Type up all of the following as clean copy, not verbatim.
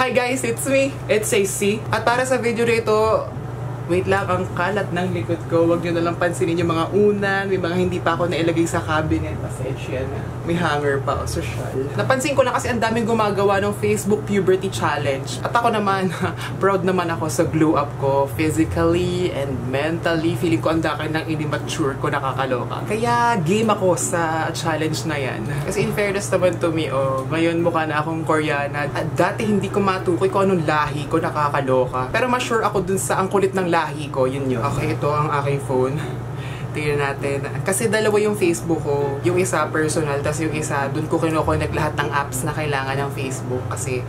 Hi guys, it's me. It's AC. At para sa video rito, wait lang, ang kalat ng likod ko. Huwag nyo nalang pansinin yung mga unan. May mga hindi pa ako nailagay sa cabinet. Pasensya na. May hanger pa o social. Napansin ko na kasi ang daming gumagawa ng Facebook Puberty Challenge. At ako naman, proud naman ako sa glow up ko. Physically and mentally. Feeling ko ang daki ng immature ko, nakakaloka. Kaya game ako sa challenge na yan. Kasi in fairness naman to me, ngayon mukha na akong Koreana. At dati hindi ko matukoy kung anong lahi ko, nakakaloka. Pero ma-sure ako dun sa ang kulit ng lahi ko, yun yun. Okay, ito ang aking phone. Tingnan natin. Kasi dalawa yung Facebook ko. Yung isa personal, tapos yung isa, dun ko kinoconnect lahat ng apps na kailangan ng Facebook. Kasi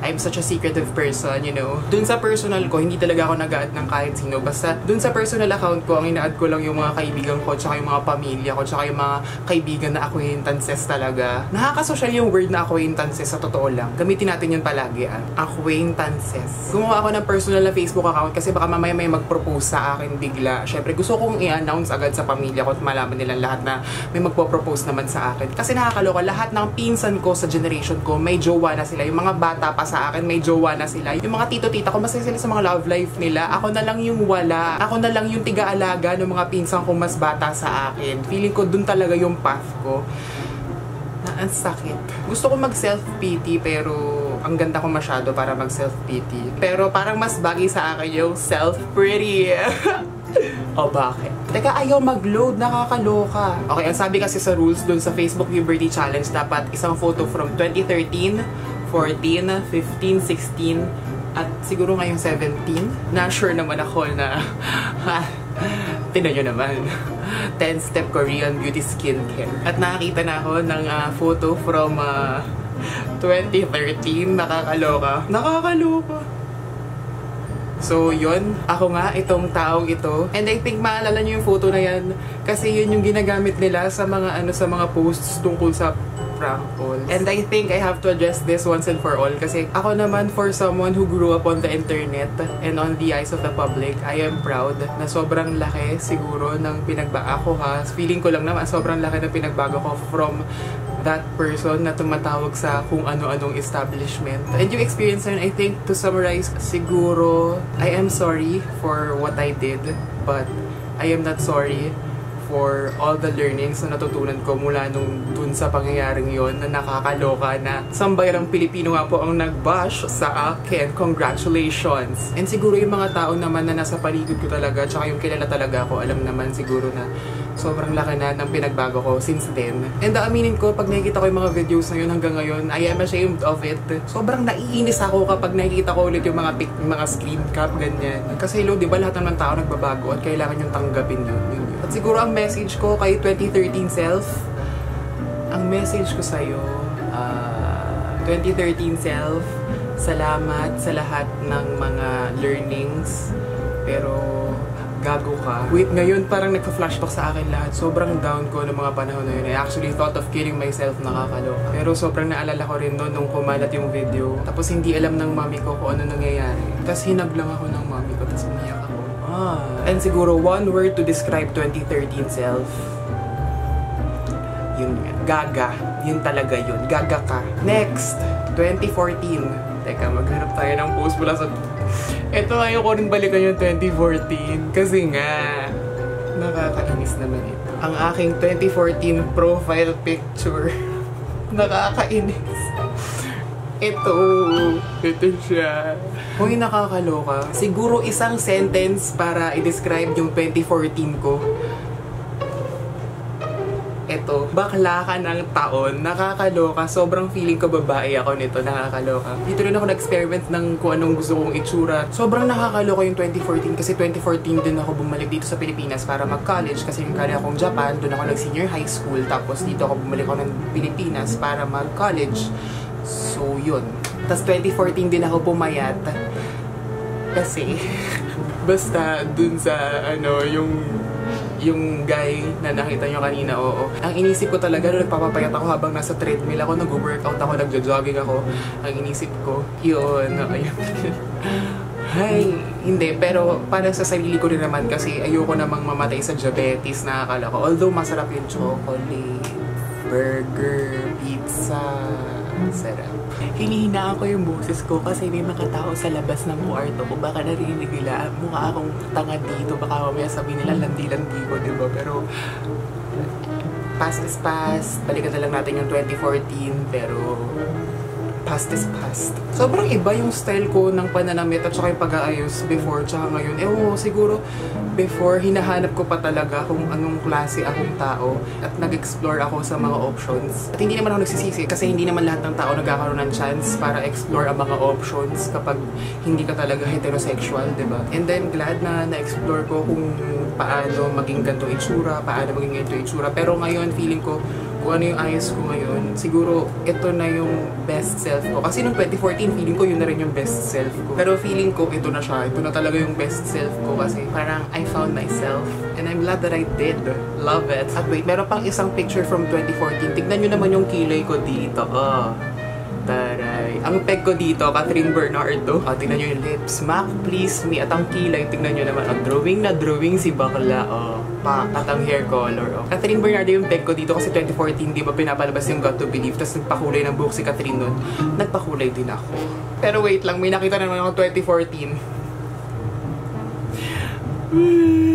I'm such a secretive person, you know. Dun sa personal ko, hindi talaga ako nag-add ng kahit sino. Basta dun sa personal account ko, ang ina-add ko lang yung mga kaibigan ko, tsaka yung mga pamilya ko, tsaka yung mga kaibigan na acquaintances talaga. Nakakasosyal yung word na acquaintances, sa totoo lang. Gamitin natin yun palagi, acquaintances. Gumawa ako ng personal na Facebook account kasi baka mamaya may mag-propose sa akin bigla. Syempre, gusto kong i-announce agad sa pamilya ko at malaman nila lahat na may magpo-propose naman sa akin. Kasi nakakaloka, lahat ng pinsan ko sa generation ko, may jowa na sila. Yung mga bata pa sa akin, may jowa na sila. Yung mga tito-tita ko, masaya sila sa mga love life nila. Ako na lang yung wala. Ako na lang yung tiga-alaga ng mga pinsan kong mas bata sa akin. Feeling ko dun talaga yung path ko. Na ang sakit. Gusto ko mag self-pity pero ang ganda ko masyado para mag self-pity. Pero parang mas bagay sa akin yung self-pretty. O bakit? Teka, ayaw mag-load, nakakaloka. Okay, ang sabi kasi sa rules dun sa Facebook Puberty Challenge, dapat isang photo from 2013, 14, 15, 16, at siguro ngayong 17. Na sure naman ako na, tinan nyo naman, 10-step Korean beauty skincare. At nakakita na ako ng photo from 2013, nakakaloka. Nakakaloka. So, yun. Ako nga, itong taong ito. And I think maalala nyo yung photo na yan. Kasi yun yung ginagamit nila sa mga sa mga posts tungkol sa prank calls. And I think I have to address this once and for all. Kasi ako naman, for someone who grew up on the internet and on the eyes of the public, I am proud na sobrang laki siguro ng pinagbago ko Feeling ko lang naman, sobrang laki ng pinagbago ko from that person na tumatawag sa kung ano-anong establishment. And yung experience na yun, I think, to summarize, siguro, I am sorry for what I did, but I am not sorry for all the learnings na natutunan ko mula nung dun sa pangyayaring yon na nakakaloka na sambayang Pilipino nga po ang nag-bash sa akin. Congratulations! And siguro yung mga tao naman na nasa paligid ko talaga, tsaka yung kilala talaga ako, alam naman siguro na sobrang laki na ng pinagbago ko since then. And aminin ko, pag nakikita ko yung mga videos na yun hanggang ngayon, I am ashamed of it. Sobrang naiinis ako kapag nakikita ko ulit yung mga screen cap, ganyan. Kasi di ba lahat ng tao nagbabago at kailangan yung tanggapin yun. At siguro ang message ko kay 2013 self, ang message ko sa'yo, 2013 self, salamat sa lahat ng mga learnings, pero gago ka. Wait, ngayon parang nagka-flashback sa akin lahat. Sobrang down ko ng mga panahon na yun. I actually thought of killing myself, nakakaloka. Pero sobrang naalala ko rin noon nung kumalat yung video. Tapos hindi alam ng mami ko kung ano nangyayari. Tapos hinag lang ako ng mami ko, tapos umiyak ako. And siguro one word to describe 2013 self. Yun nga. Gaga. Yun talaga yun. Gaga ka. Next, 2014. Teka, maghanap tayo ng post mula sa... Ito, ayoko rin balikan yung 2014. Kasi nga, nakakainis naman ito. Ang aking 2014 profile picture. Nakakainis. Ito siya. Hoy, nakakaloka. Siguro isang sentence para i-describe yung 2014 ko. Ito, bakla ka ng taon, nakakaloka. Sobrang feeling ko babae ako nito, nakakaloka. Dito rin ako nag-experiment ng kung anong gusto kong itsura. Sobrang nakakaloka yung 2014 kasi 2014 din ako bumalik dito sa Pilipinas para mag-college kasi yung kaya akong Japan, doon ako nag-senior high school. Tapos dito ako bumalik ako ng Pilipinas para mag-college. So, yun. Tapos 2014 din ako pumayat. Kasi, basta dun sa, yung guy na nakita nyo kanina, oo. Ang inisip ko talaga, nagpapapayat ako habang nasa treadmill ako, nag-workout ako, nagjo-jogging ako. Ang inisip ko, yun, ayun. Ay, hindi. Pero para sa sarili ko rin naman kasi ayoko namang mamatay sa diabetes na akala ko. Although masarap yung chocolate, burger, pizza, Sarap. Hinihinaan ko yung boses ko kasi may mga tao sa labas ng kwarto ko. Baka narinig nila, mukha akong tanga dito. Baka mamaya sabihin nila landi-landi ko, diba? Pero past is past. Balikan na lang natin yung 2014. Pero past is past. Sobrang iba yung style ko ng pananamit at saka yung pag-aayos before tsaka ngayon. Ewan ko, siguro before hinahanap ko pa talaga kung anong klase akong tao at nag-explore ako sa mga options. At hindi naman ako nagsisisi kasi hindi naman lahat ng tao nagkakaroon ng chance para explore ang mga options kapag hindi ka talaga heterosexual, diba? And then glad na na-explore ko kung paano maging ganito itsura, paano maging ganito itsura. Pero ngayon feeling ko kung ano yung ayos ko ngayon, siguro ito na yung best self ko. Kasi nung 2014, feeling ko yun na rin yung best self ko. Pero feeling ko ito na siya. Ito na talaga yung best self ko kasi parang I found myself. And I'm glad that I did. Love it. At wait, meron pang isang picture from 2014. Tignan nyo naman yung kilay ko dito. Oh. Taray. Ang peg ko dito, Catherine Bernardo. Oh, tignan nyo yung lips. Mac, please me. At ang kilay, tignan nyo naman. Ang drawing na drawing si bakla. Oh. At ang hair color. Oh. Catherine Bernardo yung peg ko dito kasi 2014, di ba pinapalabas yung Got to Believe. Tapos nagpakulay ng buhok si Catherine nun. Nagpakulay din ako. Pero wait lang, may nakita na naman ako 2014.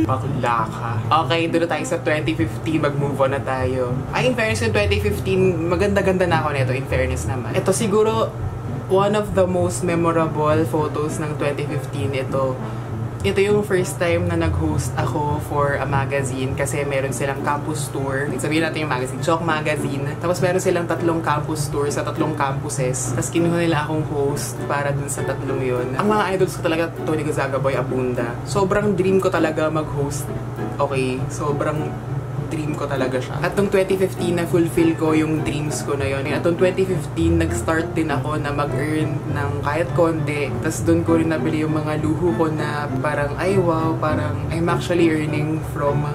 Bakla ka. Okay, doon na tayo sa 2015. Mag-move on na tayo. Ay, in fairness, yung 2015, maganda-ganda na ako nito. In fairness naman. Ito siguro, one of the most memorable photos ng 2015. Ito yung first time na nag-host ako for a magazine kasi meron silang campus tour. Sabihin natin yung magazine, Chalk Magazine. Tapos meron silang 3 campus tour sa 3 campuses. Tapos kinuha nila akong host para dun sa 3 yun. Ang mga idols ko talaga, Tony Gonzaga, Boy Abunda. Sobrang dream ko talaga mag-host. Okay, sobrang dream ko talaga siya. At nung 2015, na-fulfill ko yung dreams ko na yun. At nung 2015, nag-start din ako na mag-earn ng kahit konti. Tapos doon ko rin nabili yung mga luho ko na parang, ay wow, parang I'm actually earning from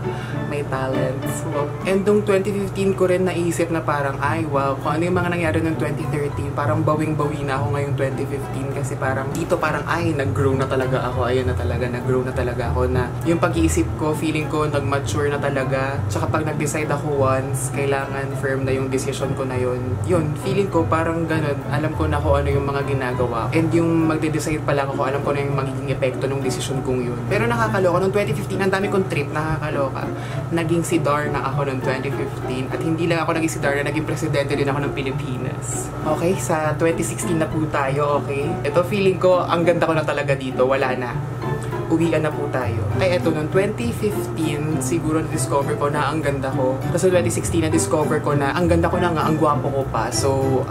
my talents. Wow. And nung 2015 ko rin naisip na parang, ay wow, kung ano yung mga nangyari nung 2013, parang bawing-bawi na ako ngayong 2015 kasi parang dito parang, ay, nag-grow na talaga ako. Ayun na talaga, nag-grow na talaga ako na yung pag-iisip ko, feeling ko, nag-mature na talaga. Kapag nag-decide ako once, kailangan firm na yung decision ko na yun. Yun, feeling ko parang ganun. Alam ko na kung ano yung mga ginagawa. And yung magde-decide pa lang ako, alam ko na yung magiging epekto ng decision kong yun. Pero nakakaloka. Noong 2015, ang dami kong trip, nakakaloka. Naging si Darna ako noong 2015. At hindi lang ako naging si Darna, naging presidente din ako ng Pilipinas. Okay, sa 2016 na po tayo, okay? Ito, feeling ko, ang ganda ko na talaga dito. Wala na. Uwian na po tayo. Ay, eto, noong 2015, siguro na-discover ko na ang ganda ko. Tapos noong 2016, na-discover ko na ang ganda ko na nga, ang gwapo ko pa. So,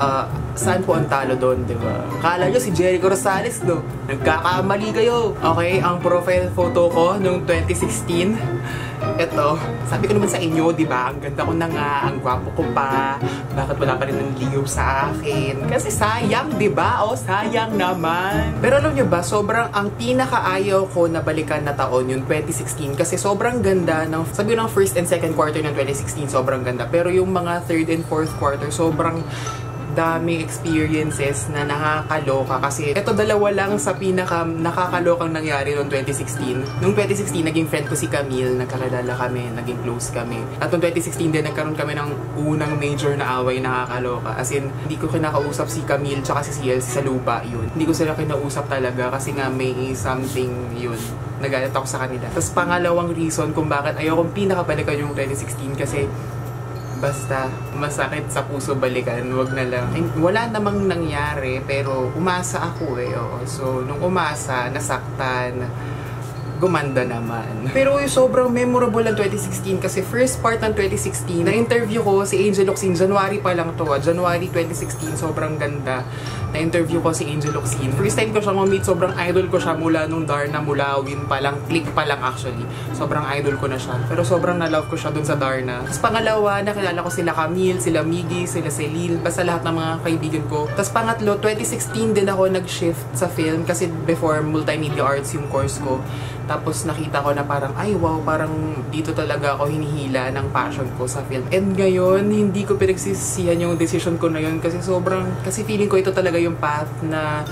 saan po ang talo doon, di ba? Kala nyo si Jericho Rosales, no? Nagkakamali kayo. Okay, ang profile photo ko noong 2016, eto, sabi ko naman sa inyo, di ba? Ang ganda ko na nga, ang gwapo ko pa. Bakit wala pa rin ng ligaw sa akin? Kasi sayang, di ba? O, sayang naman. Pero alam nyo ba, sobrang ang pinakaayaw ko na balikan na taon yung 2016 kasi sobrang ganda ng, sabi ng first and second quarter ng 2016, sobrang ganda. Pero yung mga third and fourth quarter, sobrang daming experiences na nakakaloka kasi ito dalawa lang sa pinaka nakakalokang nangyari noong 2016. Noong 2016, naging friend ko si Camille, nagkakilala kami, naging close kami. At noong 2016 din, nagkaroon kami ng unang major na away, nakakaloka. As in, hindi ko kinakausap si Camille tsaka si CL sa lupa, yun. Hindi ko sila kinausap talaga kasi nga may something yun. Nagalit ako sa kanila. Tapos pangalawang reason kung bakit ayokong pinakabalikan yung 2016 kasi basta masakit sa puso balikan, wag na lang. Wala namang nangyari, pero umasa ako eh. Oo. So, nung umasa, nasaktan, gumanda naman. Pero yung sobrang memorable ng 2016 kasi first part ng 2016, na-interview ko si Angel Locsin, January pa lang to. January 2016, sobrang ganda. Na-interview ko si Angel Locsin. First time ko siya ma-meet, sobrang idol ko siya mula nung Darna, mula Win pa lang, click pa lang actually. Sobrang idol ko na siya. Pero sobrang na-love ko siya dun sa Darna. Tapos pangalawa, nakilala ko sila Camille, sila Miggy, sila Celine, basta lahat ng mga kaibigan ko. Tapos pangatlo, 2016 din ako nag-shift sa film kasi before multimedia arts yung course ko. Tapos nakita ko na parang, ay wow, parang dito talaga ako hinihila ng passion ko sa film. And ngayon, hindi ko pinagsisisihan yung decision ko na yun kasi sobrang, kasi feeling ko ito talaga yung path na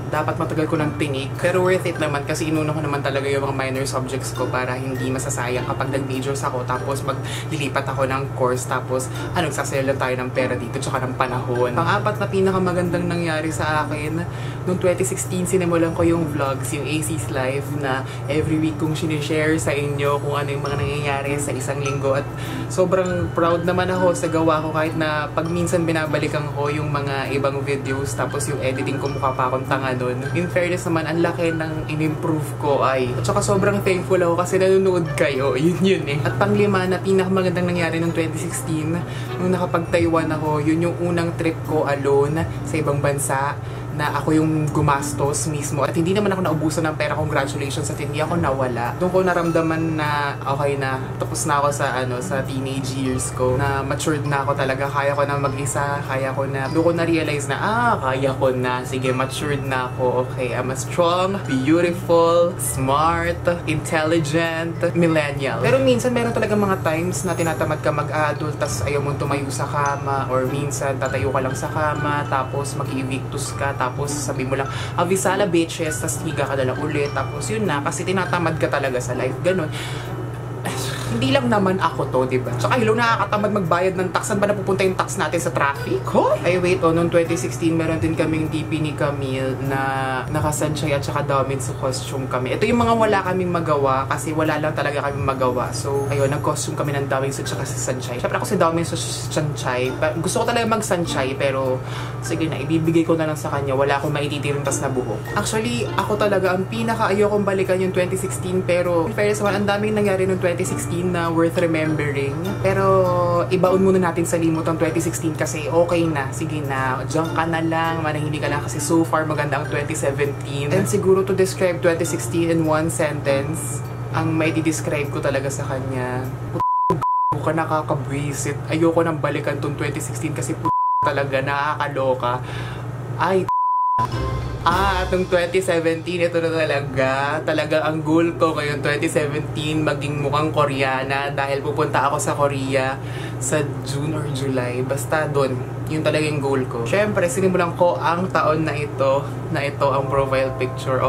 dapat matagal ko ng tinik. Pero worth it naman kasi inuna ko naman talaga yung mga minor subjects ko para hindi masasayang kapag nag-majors ako tapos maglilipat ako ng course tapos nagsasayang lang tayo ng pera dito tsaka ng panahon. Pang-apat na pinakamagandang nangyari sa akin, noong 2016 sinimulan ko yung vlogs, yung AC's Life na every week kong sinishare sa inyo kung ano yung mga nangyayari sa isang linggo at sobrang proud naman ako sa gawa ko kahit na pag minsan binabalikan ko yung mga ibang videos tapos yung editing ko mukha pa akong tanga nun. In fairness naman, ang laki ng in-improve ko ay at saka sobrang thankful ako kasi nanonood kayo. Yun eh. At panglima na pinakamagandang nangyari noong 2016 nung nakapag-Taiwan ako, yun yung unang trip ko alone sa ibang bansa na ako yung gumastos mismo. At hindi naman ako naubusan ng pera. Congratulations at hindi ako nawala. Doon ko naramdaman na okay na. Tapos na ako sa teenage years ko. Na matured na ako talaga. Kaya ko na mag-isa. Kaya ko na. Doon ko na-realize na, kaya ko na. Sige, matured na ako. Okay, I'm a strong, beautiful, smart, intelligent, millennial. Pero minsan meron talaga mga times na tinatamad ka mag-adult tas ayaw mong tumayo sa kama or minsan tatayo ka lang sa kama tapos mag-evictus ka tapos sabi mo lang, avisala bitches, tas higa ka na lang ulit, tapos yun na, kasi tinatamad ka talaga sa life, ganun. Hindi lang naman ako to, diba? Tsaka hello, nakakatamad magbayad ng tax. Saan ba napupunta yung tax natin sa traffic? Ay wait, noong 2016 meron din kaming DP ni Camille na nakasanchay at saka damit sa costume kami. Ito yung mga wala kaming magawa kasi wala lang talaga kaming magawa. So, ayun, nag-costume kami ng damit sa tsaka sa sanchay. Siyempre ako si damit sa sanchay. Gusto ko talaga mag-sanchay pero sige na, ibibigay ko na lang sa kanya. Wala akong maititirintas na buhok. Actually, ako talaga ang pinaka-ayokong balikan yung 2016 pero in fairness naman, ang daming nangyari noong 2016 na worth remembering. Pero ibaon muna natin sa limot ang 2016 kasi okay na. Sige na, diyan ka na lang, manahimik ka lang kasi so far maganda ang 2017. And siguro to describe 2016 in one sentence, ang may di-describe ko talaga sa kanya, ka nakakabwisit. Ayoko nang balikan tong 2016 kasi talaga nakakaloka. Ay, itong 2017, ito na talaga. Talaga ang goal ko ngayon 2017, maging mukhang Koreana dahil pupunta ako sa Korea sa June or July. Basta doon, yun talaga yung goal ko. Syempre, sinimulan ko ang taon na ito ang profile picture.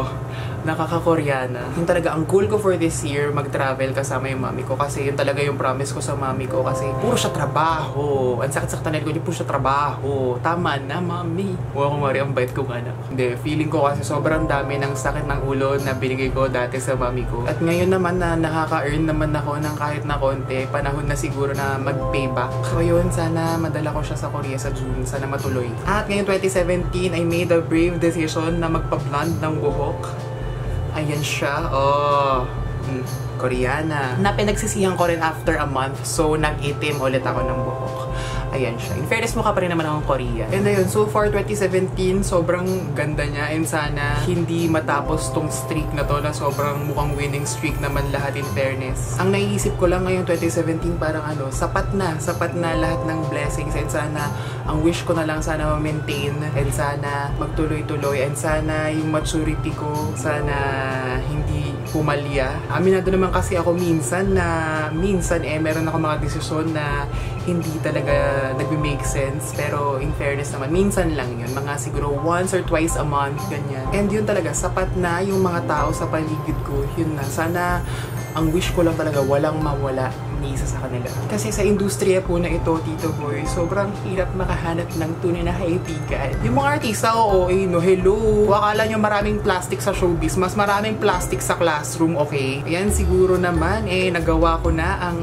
Nakaka-Koreana. Yung talaga, ang goal ko for this year, mag-travel kasama yung mami ko. Kasi yun talaga yung promise ko sa mami ko. Kasi puro siya trabaho. Ang sakit-sakit na ko, puro siya trabaho. Tama na, mami. Huwag akong mari, ang bait kong anak. Hindi, feeling ko kasi sobrang dami ng sakit ng ulo na binigay ko dati sa mami ko. At ngayon naman na nakaka-earn naman ako ng kahit na konti, panahon na siguro na mag-payback. So yun, sana madala ko siya sa Korea sa June. Sana matuloy. At ngayon 2017, I made a brave decision na magpa-blonde ng buhok. Ayan siya. Koreana. Na pinagsisihan ko rin after a month. So, nag-itim ulit ako ng buhok. Ayan siya. In fairness, mukha pa rin naman akong Korea. And ayun, so far 2017, sobrang ganda niya. And sana hindi matapos tong streak na to na sobrang mukhang winning streak naman lahat in fairness. Ang naiisip ko lang ngayon 2017, parang sapat na lahat ng blessings. And sana, ang wish ko na lang sana ma-maintain. And sana magtuloy-tuloy. And sana yung maturity ko, sana hindi pumalya. Aminado naman kasi ako minsan meron ako mga desisyon na hindi talaga nagbe-make sense. Pero in fairness naman, minsan lang yun. Mga siguro once or twice a month, ganyan. And yun talaga, sapat na yung mga tao sa paligid ko. Yun na. Sana, ang wish ko lang talaga, walang mawala ni isa sa kanila. Kasi sa industriya po na ito, Tito Boy, sobrang hirap makahanap ng tunay na kaibigan. Yung mga artista, hello. Akala nyo maraming plastic sa showbiz, mas maraming plastic sa classroom, okay? Ayan, siguro naman, nagawa ko na ang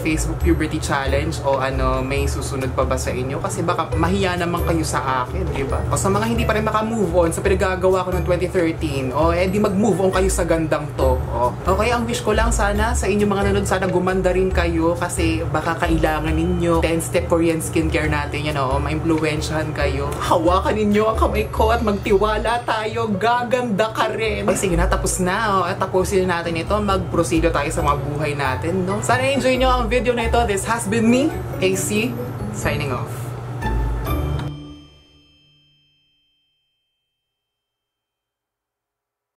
Facebook Puberty Challenge o may susunod pa ba sa inyo? Kasi baka mahiya naman kayo sa akin, diba? O sa mga hindi pa rin maka-move on sa pinagagawa ko ng 2013, di mag-move on kayo sa gandang to. Okay, ang wish ko lang sana sa inyo mga nanonood, sana gumanda rin kayo kasi baka kailangan ninyo 10-step Korean skincare natin, ma-impluwensyahan kayo. Hawakan ninyo ang kamay ko at magtiwala tayo, gaganda ka rin. Sige na, tapos na. Tapusin natin ito, mag-proceed tayo sa mga buhay natin, no? Sana enjoy nyo ang video na ito. This has been me, AC, signing off.